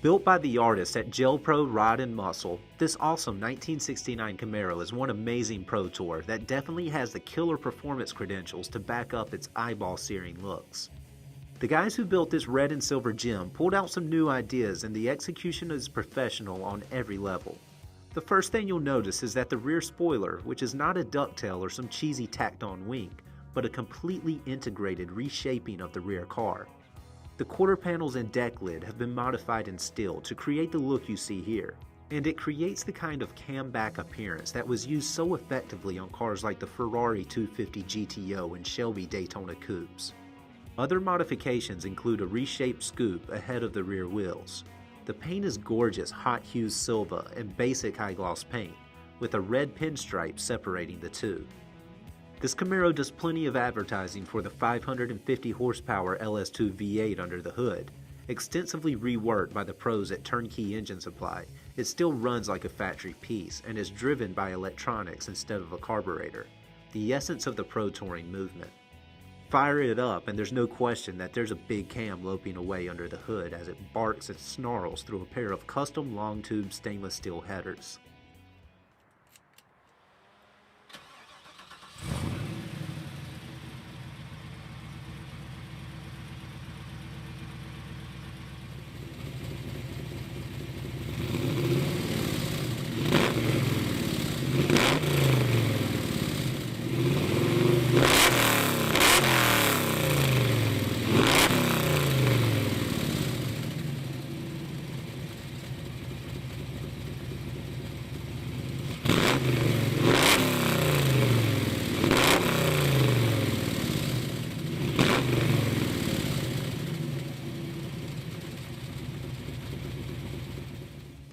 Built by the artists at GelPro Rod Muscle, this awesome 1969 Camaro is one amazing Pro Tour that definitely has the killer performance credentials to back up its eyeball-searing looks. The guys who built this red and silver gem pulled out some new ideas, and the execution is professional on every level. The first thing you'll notice is that the rear spoiler, which is not a ducktail or some cheesy tacked-on wing, but a completely integrated reshaping of the rear car. The quarter panels and deck lid have been modified in steel to create the look you see here, and it creates the kind of kamm-back appearance that was used so effectively on cars like the Ferrari 250 GTO and Shelby Daytona coupes. Other modifications include a reshaped scoop ahead of the rear wheels. The paint is gorgeous Hot Hues Silva and basic high gloss paint, with a red pinstripe separating the two. This Camaro does plenty of advertising for the 550 horsepower LS2 V8 under the hood. Extensively reworked by the pros at Turnkey Engine Supply, it still runs like a factory piece and is driven by electronics instead of a carburetor, the essence of the Pro Touring movement. Fire it up and there's no question that there's a big cam loping away under the hood as it barks and snarls through a pair of custom long tube stainless steel headers.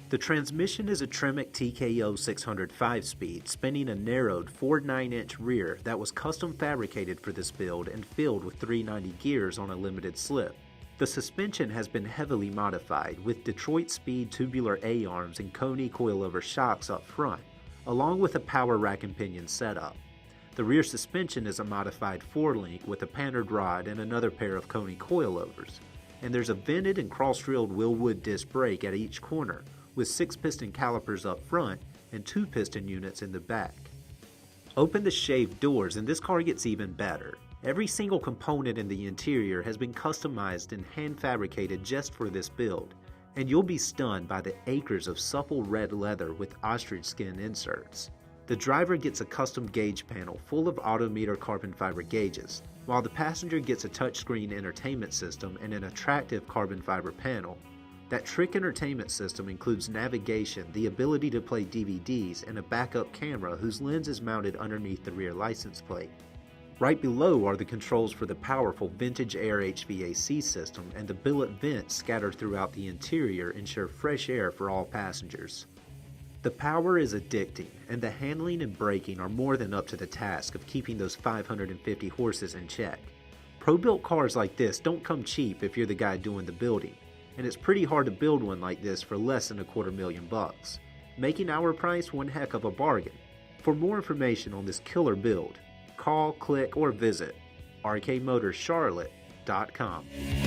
The transmission is a Tremec TKO 600 5-speed, spinning a narrowed 4.9-inch rear that was custom fabricated for this build and filled with 390 gears on a limited slip. The suspension has been heavily modified with Detroit Speed tubular A-arms and Coney coilover shocks up front, along with a power rack and pinion setup. The rear suspension is a modified 4-link with a pannered rod and another pair of Coney coilovers, and there's a vented and cross-drilled Wilwood disc brake at each corner, with 6-piston calipers up front and 2-piston units in the back. Open the shaved doors and this car gets even better. Every single component in the interior has been customized and hand fabricated just for this build, and you'll be stunned by the acres of supple red leather with ostrich skin inserts. The driver gets a custom gauge panel full of autometer carbon fiber gauges, while the passenger gets a touchscreen entertainment system and an attractive carbon fiber panel. That trick entertainment system includes navigation, the ability to play DVDs, and a backup camera whose lens is mounted underneath the rear license plate. Right below are the controls for the powerful vintage air HVAC system, and the billet vents scattered throughout the interior ensure fresh air for all passengers. The power is addicting, and the handling and braking are more than up to the task of keeping those 550 horses in check. Pro-built cars like this don't come cheap if you're the guy doing the building, and it's pretty hard to build one like this for less than $250,000, making our price one heck of a bargain. For more information on this killer build, call, click, or visit rkmotorscharlotte.com.